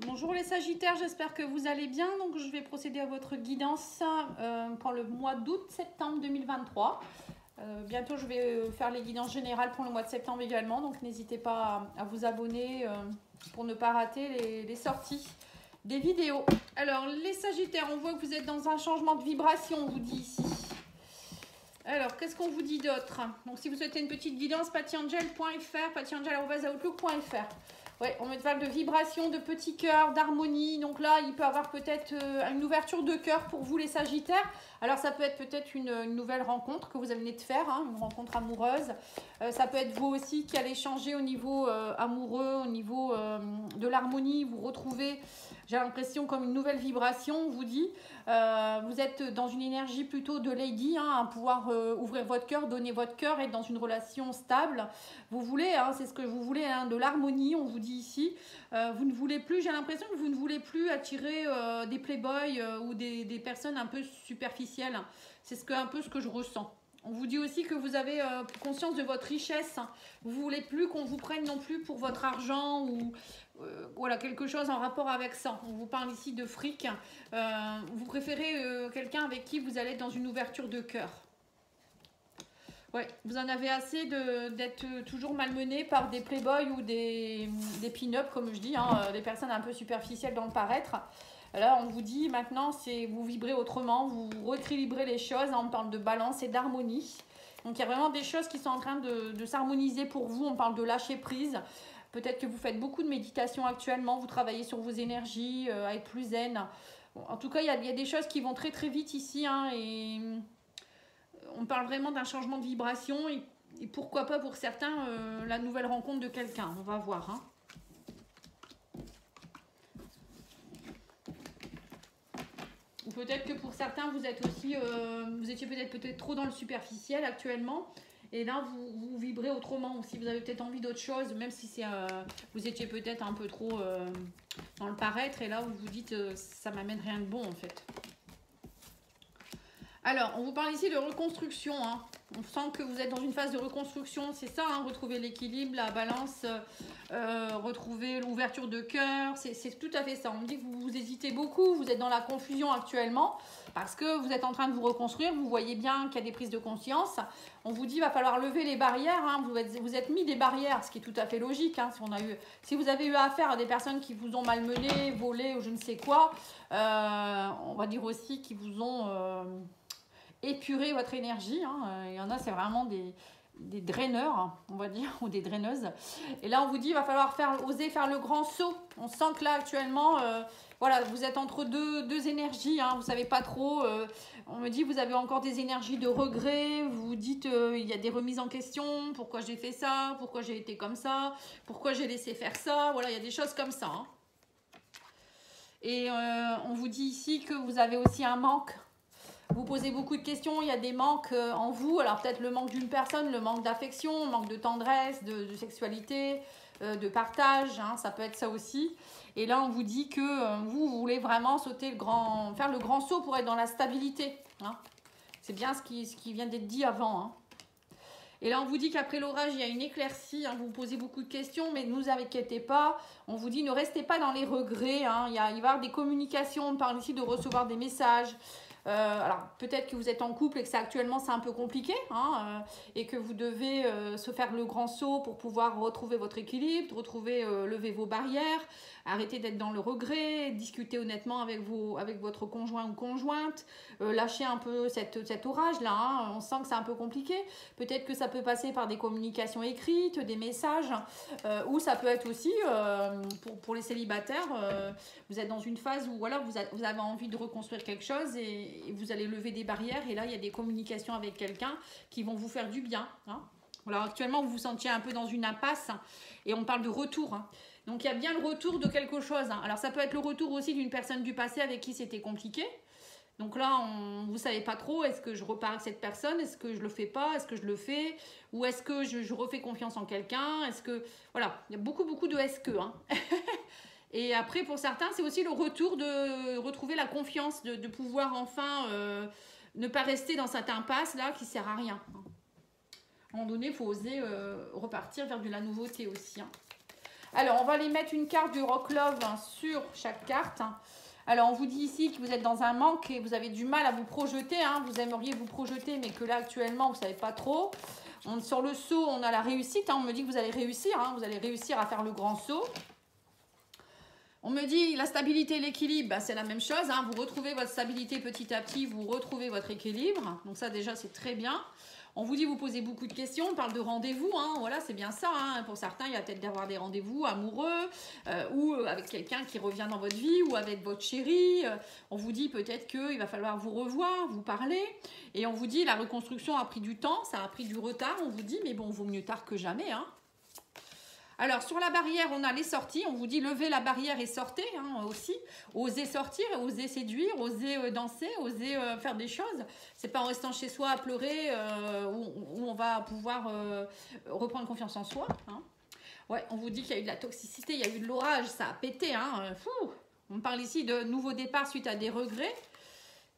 Bonjour les Sagittaires, j'espère que vous allez bien. Donc je vais procéder à votre guidance pour le mois d'août-septembre 2023. Bientôt je vais faire les guidances générales pour le mois de septembre également. Donc n'hésitez pas à vous abonner pour ne pas rater les sorties des vidéos. Alors les Sagittaires, on voit que vous êtes dans un changement de vibration, on vous dit ici. Alors, qu'est-ce qu'on vous dit d'autre? Donc, si vous souhaitez une petite guidance, patiangel.fr, patiangel@outlook.fr. Ouais, on me parle de vibration, de petits cœurs, d'harmonie. Donc là, il peut y avoir peut-être une ouverture de cœur pour vous, les Sagittaires. Alors, ça peut être peut-être une nouvelle rencontre que vous venez de faire, hein, une rencontre amoureuse. Ça peut être vous aussi qui allez changer au niveau amoureux, au niveau de l'harmonie. Vous retrouvez, j'ai l'impression, comme une nouvelle vibration, on vous dit. Vous êtes dans une énergie plutôt de lady, hein, à pouvoir ouvrir votre cœur, donner votre cœur, être dans une relation stable. Vous voulez, hein, c'est ce que vous voulez, hein, de l'harmonie, on vous dit ici. Vous ne voulez plus, j'ai l'impression que vous ne voulez plus attirer des playboys ou des personnes un peu superficielles. C'est un peu ce que je ressens. On vous dit aussi que vous avez conscience de votre richesse. Vous ne voulez plus qu'on vous prenne non plus pour votre argent ou voilà, quelque chose en rapport avec ça. On vous parle ici de fric. Vous préférez quelqu'un avec qui vous allez être dans une ouverture de cœur. Ouais, vous en avez assez d'être toujours malmené par des playboys ou des pin-up, comme je dis, hein, des personnes un peu superficielles dans le paraître. Là, on vous dit maintenant, vous vibrez autrement, vous rééquilibrez les choses. Hein, on parle de balance et d'harmonie. Donc, il y a vraiment des choses qui sont en train de s'harmoniser pour vous. On parle de lâcher prise. Peut-être que vous faites beaucoup de méditation actuellement. Vous travaillez sur vos énergies, à être plus zen. Bon, en tout cas, il y a des choses qui vont très très vite ici. Hein, et on parle vraiment d'un changement de vibration. Et pourquoi pas pour certains, la nouvelle rencontre de quelqu'un. On va voir. Hein. Ou peut-être que pour certains, vous êtes aussi, vous étiez peut-être trop dans le superficiel actuellement. Et là, vous vibrez autrement. Ou si vous avez peut-être envie d'autre chose, même si vous étiez peut-être un peu trop dans le paraître. Et là, vous vous dites, ça m'amène rien de bon en fait. Alors, on vous parle ici de reconstruction. Hein. On sent que vous êtes dans une phase de reconstruction. C'est ça, hein, retrouver l'équilibre, la balance, retrouver l'ouverture de cœur. C'est tout à fait ça. On me dit que vous hésitez beaucoup, vous êtes dans la confusion actuellement parce que vous êtes en train de vous reconstruire. Vous voyez bien qu'il y a des prises de conscience. On vous dit qu'il va falloir lever les barrières. Hein. Vous êtes mis des barrières, ce qui est tout à fait logique. Hein. Si vous avez eu affaire à des personnes qui vous ont malmené, volé ou je ne sais quoi, on va dire aussi qu'ils vous ont... épurer votre énergie. Hein. Il y en a, c'est vraiment des draineurs, on va dire, ou des draineuses. Et là, on vous dit, il va falloir oser faire le grand saut. On sent que là, actuellement, voilà, vous êtes entre deux énergies. Hein. Vous ne savez pas trop. On me dit, vous avez encore des énergies de regret. Vous vous dites, il y a des remises en question. Pourquoi j'ai fait ça? Pourquoi j'ai été comme ça? Pourquoi j'ai laissé faire ça? Voilà, il y a des choses comme ça. Hein. Et on vous dit ici que vous avez aussi un manque. Vous posez beaucoup de questions, il y a des manques en vous. Alors peut-être le manque d'une personne, le manque d'affection, le manque de tendresse, de sexualité, de partage, hein, ça peut être ça aussi. Et là, on vous dit que vous voulez vraiment faire le grand saut pour être dans la stabilité. Hein. C'est bien ce qui vient d'être dit avant. Hein. Et là, on vous dit qu'après l'orage, il y a une éclaircie. Hein, vous vous posez beaucoup de questions, mais ne vous inquiétez pas. On vous dit, ne restez pas dans les regrets. Hein. Il va y avoir des communications. On parle ici de recevoir des messages. Alors peut-être que vous êtes en couple et que actuellement c'est un peu compliqué hein, et que vous devez se faire le grand saut pour pouvoir retrouver votre équilibre, lever vos barrières, arrêter d'être dans le regret, discuter honnêtement avec votre conjoint ou conjointe, lâcher un peu cet orage là, hein, on sent que c'est un peu compliqué, peut-être que ça peut passer par des communications écrites, des messages, ou ça peut être aussi pour les célibataires, vous êtes dans une phase où voilà, vous avez envie de reconstruire quelque chose et vous allez lever des barrières et là il y a des communications avec quelqu'un qui vont vous faire du bien. Hein. Alors actuellement vous vous sentiez un peu dans une impasse et on parle de retour. Hein. Donc il y a bien le retour de quelque chose. Hein. Alors ça peut être le retour aussi d'une personne du passé avec qui c'était compliqué. Donc là, vous ne savez pas trop, est-ce que je repars avec cette personne, est-ce que je ne le fais pas, est-ce que je le fais, ou est-ce que je refais confiance en quelqu'un, est-ce que... Voilà, il y a beaucoup de est-ce que. Hein. Et après, pour certains, c'est aussi le retour de retrouver la confiance, de pouvoir enfin ne pas rester dans cette impasse-là qui ne sert à rien. À un moment donné, il faut oser repartir vers de la nouveauté aussi. Hein. Alors, on va aller mettre une carte du Rock Love sur chaque carte. Alors, on vous dit ici que vous êtes dans un manque et vous avez du mal à vous projeter. Vous aimeriez vous projeter, mais que là, actuellement, vous ne savez pas trop. Sur le saut, on a la réussite. On me dit que vous allez réussir. Vous allez réussir à faire le grand saut. On me dit la stabilité et l'équilibre, c'est la même chose. Vous retrouvez votre stabilité petit à petit, vous retrouvez votre équilibre. Donc ça, déjà, c'est très bien. On vous dit, vous posez beaucoup de questions, on parle de rendez-vous, voilà, c'est bien ça. Pour certains, il y a peut-être d'avoir des rendez-vous amoureux ou avec quelqu'un qui revient dans votre vie ou avec votre chéri. On vous dit peut-être qu'il va falloir vous revoir, vous parler. Et on vous dit, la reconstruction a pris du temps, ça a pris du retard. On vous dit, mais bon, vaut mieux tard que jamais. Alors, sur la barrière, on a les sorties. On vous dit, levez la barrière et sortez aussi. Osez sortir, osez séduire, osez danser, osez faire des choses. C'est pas en restant chez soi à pleurer où on va pouvoir reprendre confiance en soi. Ouais, on vous dit qu'il y a eu de la toxicité, il y a eu de l'orage, ça a pété. On parle ici de nouveau départ suite à des regrets.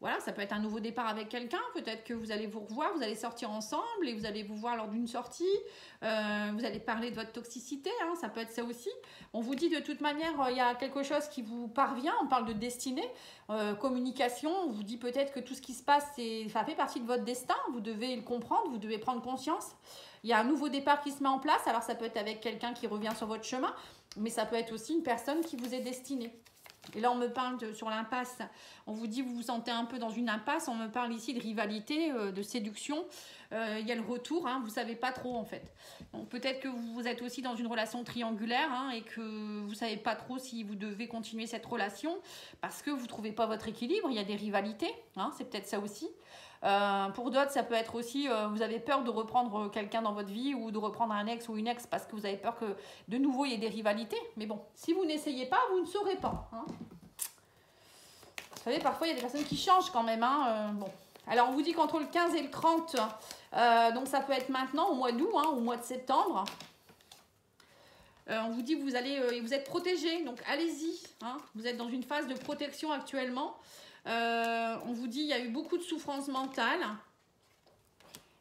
Voilà, ça peut être un nouveau départ avec quelqu'un. Peut-être que vous allez vous revoir, vous allez sortir ensemble et vous allez vous voir lors d'une sortie. Vous allez parler de votre toxicité, ça peut être ça aussi. On vous dit de toute manière, il y a quelque chose qui vous parvient. On parle de destinée, communication. On vous dit peut-être que tout ce qui se passe, ça fait partie de votre destin. Vous devez le comprendre, vous devez prendre conscience. Il y a un nouveau départ qui se met en place. Alors ça peut être avec quelqu'un qui revient sur votre chemin, mais ça peut être aussi une personne qui vous est destinée. Et là, on me parle sur l'impasse. On vous dit, vous vous sentez un peu dans une impasse. On me parle ici de rivalité, de séduction. Il y a le retour, vous ne savez pas trop en fait. Donc peut-être que vous êtes aussi dans une relation triangulaire et que vous ne savez pas trop si vous devez continuer cette relation parce que vous ne trouvez pas votre équilibre. Il y a des rivalités, c'est peut-être ça aussi. Pour d'autres, ça peut être aussi, vous avez peur de reprendre quelqu'un dans votre vie ou de reprendre un ex ou une ex parce que vous avez peur que de nouveau il y ait des rivalités. Mais bon, si vous n'essayez pas, vous ne saurez pas. Vous savez, parfois il y a des personnes qui changent quand même. Bon. Alors on vous dit qu'entre le 15 et le 30, donc ça peut être maintenant au mois d'août, au mois de septembre. On vous dit que vous êtes protégé, donc allez-y. Vous êtes dans une phase de protection actuellement. On vous dit il y a eu beaucoup de souffrance mentale,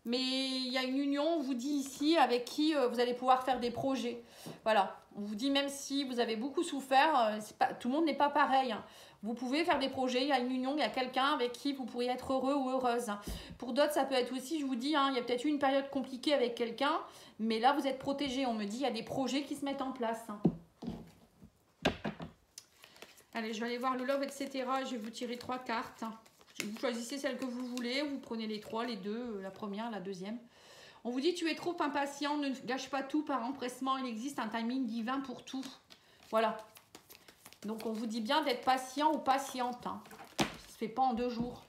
mais il y a une union, on vous dit ici, avec qui vous allez pouvoir faire des projets. Voilà, on vous dit même si vous avez beaucoup souffert, tout le monde n'est pas pareil. Vous pouvez faire des projets, il y a une union, il y a quelqu'un avec qui vous pourriez être heureux ou heureuse. Pour d'autres, ça peut être aussi, je vous dis, il y a peut-être eu une période compliquée avec quelqu'un, mais là, vous êtes protégé. On me dit il y a des projets qui se mettent en place. Allez, je vais aller voir le love, etc. Je vais vous tirer 3 cartes. Vous choisissez celle que vous voulez. Vous prenez les 3, les 2, la première, la deuxième. On vous dit, tu es trop impatient. Ne gâche pas tout par empressement. Il existe un timing divin pour tout. Voilà. Donc, on vous dit bien d'être patient ou patiente. Ça ne se fait pas en 2 jours.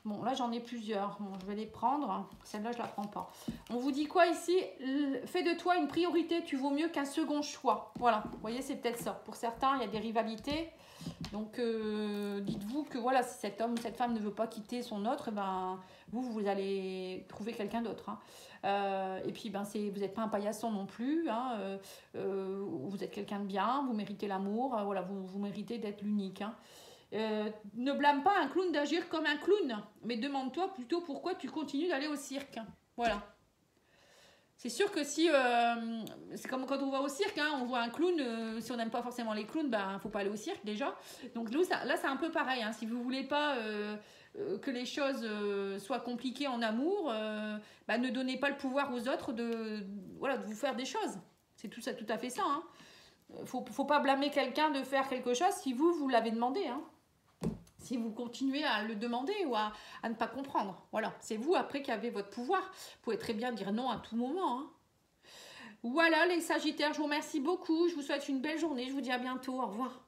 Bon, là, j'en ai plusieurs. Bon, je vais les prendre. Celle-là, je ne la prends pas. On vous dit quoi ici? Fais de toi une priorité. Tu vaux mieux qu'un second choix. Voilà. Vous voyez, c'est peut-être ça. Pour certains, il y a des rivalités. Donc, dites-vous que voilà, si cet homme ou cette femme ne veut pas quitter son autre, vous allez trouver quelqu'un d'autre. Et puis, vous n'êtes pas un paillasson non plus. Vous êtes quelqu'un de bien. Vous méritez l'amour. Voilà, vous méritez d'être l'unique. Ne blâme pas un clown d'agir comme un clown, mais demande-toi plutôt pourquoi tu continues d'aller au cirque. Voilà. C'est sûr que si... c'est comme quand on va au cirque, on voit un clown, si on n'aime pas forcément les clowns, il ne faut pas aller au cirque déjà. Donc là, c'est un peu pareil. Si vous ne voulez pas que les choses soient compliquées en amour, ne donnez pas le pouvoir aux autres de vous faire des choses. C'est tout à fait ça. Faut pas blâmer quelqu'un de faire quelque chose si vous l'avez demandé. Si vous continuez à le demander ou à ne pas comprendre. Voilà, c'est vous après qui avez votre pouvoir. Vous pouvez très bien dire non à tout moment. Voilà les Sagittaires, je vous remercie beaucoup. Je vous souhaite une belle journée. Je vous dis à bientôt. Au revoir.